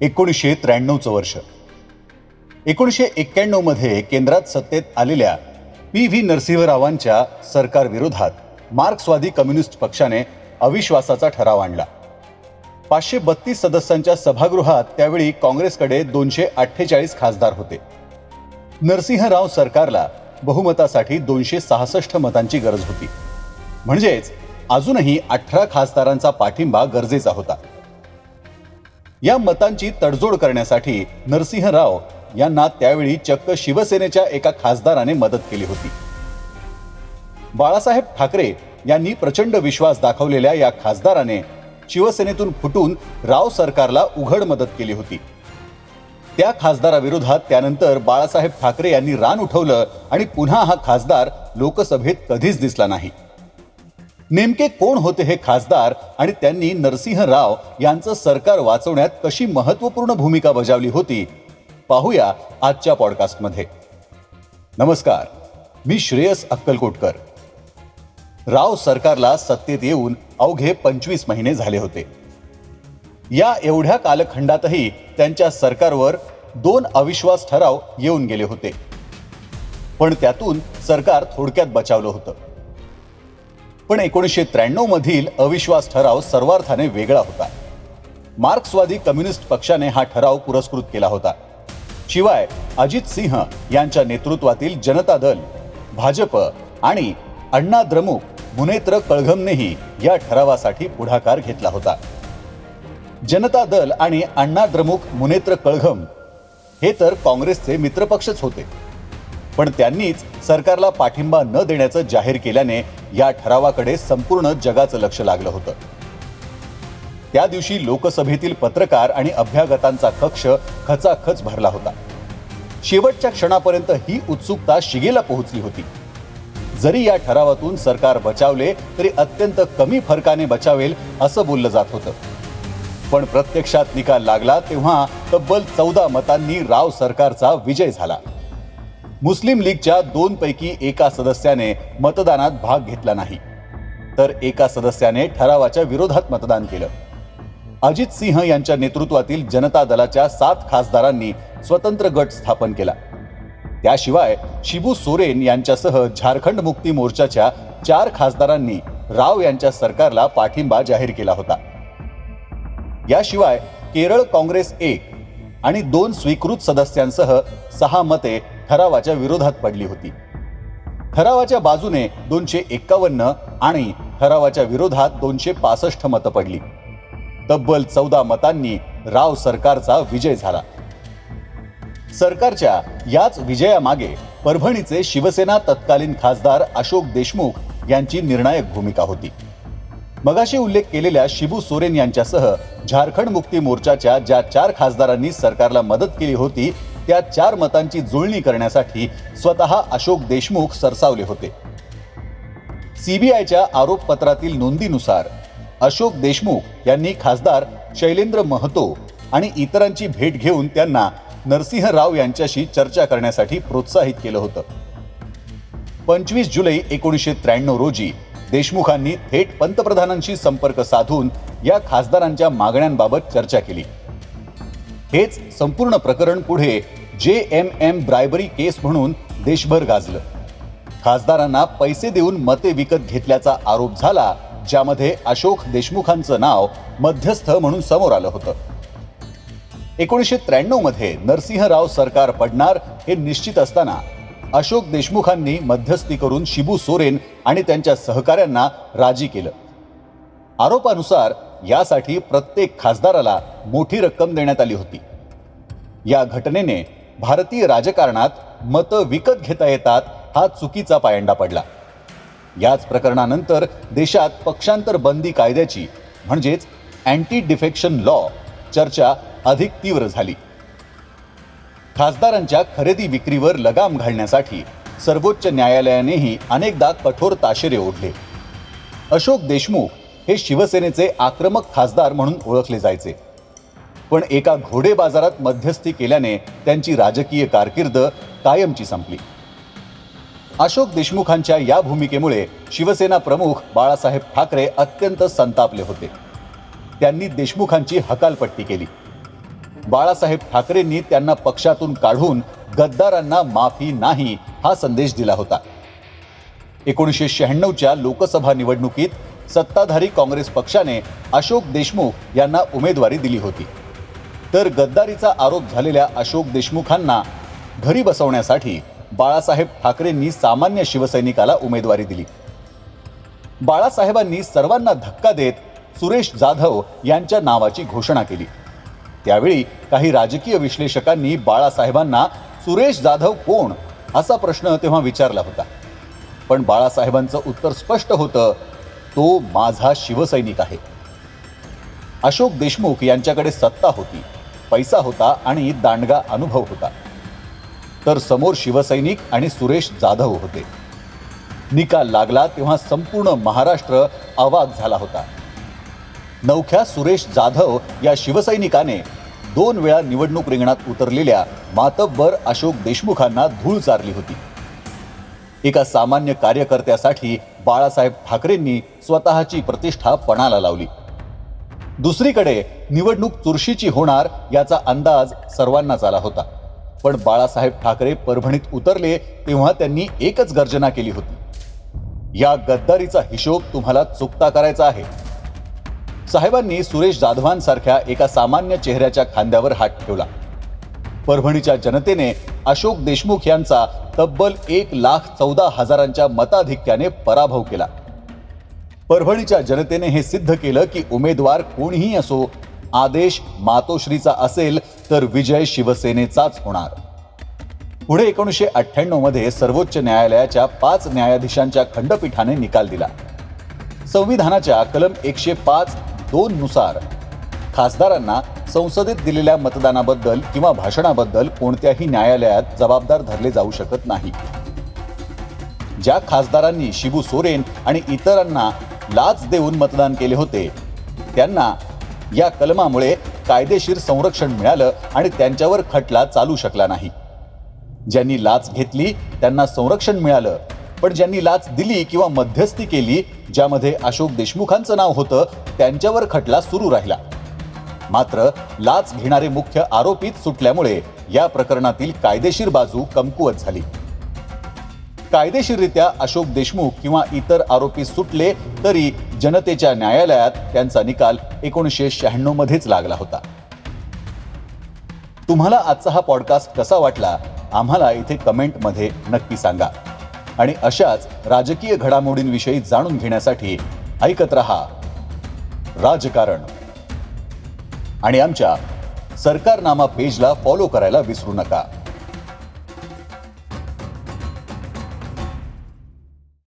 1993चं वर्ष. 1991 मध्ये केंद्रात सत्तेत आलेल्या PV नरसिंहरावांच्या सरकारविरोधात मार्क्सवादी कम्युनिस्ट पक्षाने अविश्वासाचा ठराव आणला. 532 सदस्यांच्या सभागृहात त्यावेळी काँग्रेसकडे 248 खासदार होते. नरसिंहराव सरकारला बहुमतासाठी 266 मतांची गरज होती. म्हणजेच अजूनही 18 खासदारांचा पाठिंबा गरजेचा होता. या मतांची तडजोड करण्यासाठी नरसिंहराव यांना त्यावेळी चक्क शिवसेनेच्या एका खासदाराने मदत केली होती. बाळासाहेब ठाकरे यांनी प्रचंड विश्वास दाखवलेल्या या खासदाराने शिवसेनेतून फुटून राव सरकारला उघड मदत केली होती. त्या खासदाराविरोधात त्यानंतर बाळासाहेब ठाकरे यांनी रान उठवलं आणि पुन्हा हा खासदार लोकसभेत कधीच दिसला नाही. नेमके कोण होते हे खासदार आणि त्यांनी नरसिंहराव यांचं सरकार वाचवण्यात कशी महत्त्वपूर्ण भूमिका बजावली होती, पाहूया आजच्या पॉडकास्टमध्ये. नमस्कार, मी श्रेयस अक्कलकोटकर. राव सरकारला सत्तेत येऊन अवघे 25 महिने झाले होते. या एवढ्या कालखंडातही त्यांच्या सरकारवर 2 अविश्वास ठराव येऊन गेले होते. पण त्यातून सरकार थोडक्यात बचावलं होतं. पण 1993 मधील अविश्वास ठराव सर्वार्थाने वेगळा होता. मार्क्सवादी कम्युनिस्ट पक्षाने हा ठराव पुरस्कृत केला होता. शिवाय अजित सिंह यांच्या नेतृत्वातील जनता दल, भाजप आणि अण्णा द्रमुक मुनेत्र कळघमनेही या ठरावासाठी पुढाकार घेतला होता. जनता दल आणि अण्णा द्रमुक मुनेत्र कळघम हे तर काँग्रेसचे मित्रपक्षच होते. पण त्यांनीच सरकारला पाठिंबा न देण्याचं जाहीर केल्याने या ठरावाकडे संपूर्ण जगाचं लक्ष लागलं होतं. त्या दिवशी लोकसभेतील पत्रकार आणि अभ्यागतांचा कक्ष खचाखच भरला होता. शेवटच्या क्षणापर्यंत ही उत्सुकता शिगेला पोहोचली होती. जरी या ठरावातून सरकार बचावले तरी अत्यंत कमी फरकाने बचावेल असं बोललं जात होतं. पण प्रत्यक्षात निकाल लागला तेव्हा तब्बल 14 मतांनी राव सरकारचा विजय झाला. मुस्लिम लीगच्या 2 पैकी एका सदस्याने मतदानात भाग घेतला नाही, तर एका सदस्याने ठरावाच्या विरोधात मतदान केलं. अजित सिंह यांच्या नेतृत्वातील जनता दलाच्या 7 खासदारांनी स्वतंत्र गट स्थापन केला. त्याशिवाय शिबू सोरेन यांच्यासह झारखंड मुक्ती मोर्चाच्या 4 खासदारांनी राव यांच्या सरकारला पाठिंबा जाहीर केला होता. याशिवाय केरळ काँग्रेस 1 आणि 2 स्वीकृत सदस्यांसह 6 मते ठरावाच्या विरोधात पडली होती. ठरावाच्या बाजूने 251 आणि ठरावाच्या विरोधात 265 मतं पडली. तब्बल 14 मतांनी राव सरकारचा विजय झाला. सरकारच्या याच विजयामागे परभणीचे शिवसेना तत्कालीन खासदार अशोक देशमुख यांची निर्णायक भूमिका होती. मगाशी उल्लेख केलेल्या शिबू सोरेन यांच्यासह झारखंड मुक्ती मोर्चाच्या ज्या 4 खासदारांनी सरकारला मदत केली होती त्या 4 मतांची जुळणी करण्यासाठी स्वतः अशोक देशमुख सरसावले होते. CBIच्या आरोपपत्रातील नोंदीनुसार अशोक देशमुख यांनी खासदार शैलेंद्र महतो आणि इतरांची भेट घेऊन त्यांना नरसिंहराव यांच्याशी चर्चा करण्यासाठी प्रोत्साहित केलं होतं. 25 जुलै 1993 रोजी देशमुखांनी थेट पंतप्रधानांशी संपर्क साधून या खासदारांच्या मागण्यांबाबत चर्चा केली. हेच संपूर्ण प्रकरण पुढे JMM ब्रायबरी केस म्हणून देशभर गाजलं. खासदारांना पैसे देऊन मते विकत घेतल्याचा आरोप झाला, ज्यामध्ये अशोक देशमुखांचं नाव मध्यस्थ म्हणून समोर आलं होतं. 1993 मध्ये नरसिंहराव सरकार पडणार हे निश्चित असताना अशोक देशमुखांनी मध्यस्थी करून शिबू सोरेन आणि त्यांच्या सहकाऱ्यांना राजी केलं. आरोपानुसार यासाठी प्रत्येक खासदाराला मोठी रक्कम देण्यात आली होती. या घटनेने भारतीय राजकारणात मतं विकत घेता येतात हा चुकीचा पायंडा पडला. याच प्रकरणानंतर देशात पक्षांतर बंदी कायद्याची म्हणजेच अँटी डिफेक्शन लॉ चर्चा अधिक तीव्र झाली. खासदारांच्या खरेदी विक्रीवर लगाम घालण्यासाठी सर्वोच्च न्यायालयानेही अनेकदा कठोर ताशेरे ओढले. अशोक देशमुख हे शिवसेनेचे आक्रमक खासदार म्हणून ओळखले जायचे. पण एका घोडे बाजारात मध्यस्थी केल्याने त्यांची राजकीय कारकीर्द कायमची संपली. अशोक देशमुखांच्या या भूमिकेमुळे शिवसेना प्रमुख बाळासाहेब ठाकरे अत्यंत संतापले होते. त्यांनी देशमुखांची हकालपट्टी केली. बाळासाहेब ठाकरेंनी त्यांना पक्षातून काढून गद्दारांना माफी नाही हा संदेश दिला होता. 1996च्या लोकसभा निवडणुकीत सत्ताधारी काँग्रेस पक्षाने अशोक देशमुख यांना उमेदवारी दिली होती. तर गद्दारीचा आरोप झालेल्या अशोक देशमुखांना घरी बसवण्यासाठी बाळासाहेब ठाकरेंनी सामान्य शिवसैनिकाला उमेदवारी दिली. बाळासाहेबांनी सर्वांना धक्का देत सुरेश जाधव यांच्या नावाची घोषणा केली. त्यावेळी काही राजकीय विश्लेषकांनी बाळासाहेबांना सुरेश जाधव कोण असा प्रश्न तेव्हा विचारला होता. पण बाळासाहेबांचं उत्तर स्पष्ट होतं, तो माझा शिवसैनिक आहे. अशोक देशमुख यांच्याकडे सत्ता होती, पैसा होता आणि दांडगा अनुभव होता. तर समोर शिवसैनिक आणि सुरेश जाधव होते. निकाल लागला तेव्हा संपूर्ण महाराष्ट्र अवाक झाला होता. नवख्या सुरेश जाधव या शिवसैनिकाने 2 वेळा निवडणूक रिंगणात उतरलेल्या मातब्बर अशोक देशमुखांना धूळ चारली होती. एका सामान्य कार्यकर्त्यासाठी बाळासाहेब ठाकरेंनी स्वतःची प्रतिष्ठा पणाला लावली. दुसरीकडे निवडणूक चुरशीची होणार याचा अंदाज सर्वांनाच आला होता. पण बाळासाहेब ठाकरे परभणीत उतरले तेव्हा त्यांनी एकच गर्जना केली होती, या गद्दारीचा हिशोब तुम्हाला चुकता करायचा आहे. साहेबांनी सुरेश जाधवांसारख्या एका सामान्य चेहऱ्याच्या खांद्यावर हात ठेवला. परभणीच्या जनतेने अशोक देशमुख यांचा तब्बल 1,14,000 मताधिक्याने पराभव केला. परभणीच्या जनतेने हे सिद्ध केलं की उमेदवार कोणीही असो, आदेश मातोश्रीचा असेल तर विजय शिवसेनेचाच होणार. पुढे 1998 मध्ये सर्वोच्च न्यायालयाच्या 5 न्यायाधीशांच्या खंडपीठाने निकाल दिला. संविधानाच्या कलम 105(2) नुसार खासदारांना संसदेत दिलेल्या मतदानाबद्दल किंवा भाषणाबद्दल कोणत्याही न्यायालयात जबाबदार धरले जाऊ शकत नाही. ज्या खासदारांनी शिबू सोरेन आणि इतरांना लाच देऊन मतदान केले होते त्यांना या कलमामुळे कायदेशीर संरक्षण मिळालं आणि त्यांच्यावर खटला चालू शकला नाही. ज्यांनी लाच घेतली त्यांना संरक्षण मिळालं, पण ज्यांनी लाच दिली किंवा मध्यस्थी केली, ज्यामध्ये अशोक देशमुखांचं नाव होतं, त्यांच्यावर खटला सुरू राहिला. मात्र लाच घेणारे मुख्य आरोपीच सुटल्यामुळे या प्रकरणातील कायदेशीर बाजू कमकुवत झाली. कायदेशीररित्या अशोक देशमुख किंवा इतर आरोपी सुटले तरी जनतेच्या न्यायालयात त्यांचा निकाल 1996 मध्येच लागला होता. तुम्हाला आजचा हा पॉडकास्ट कसा वाटला आम्हाला इथे कमेंटमध्ये नक्की सांगा. आणि अशाच राजकीय घडामोडींविषयी जाणून घेण्यासाठी ऐकत रहा राजकारण. आणि आमच्या सरकारनामा पेजला फॉलो करायला विसरू नका.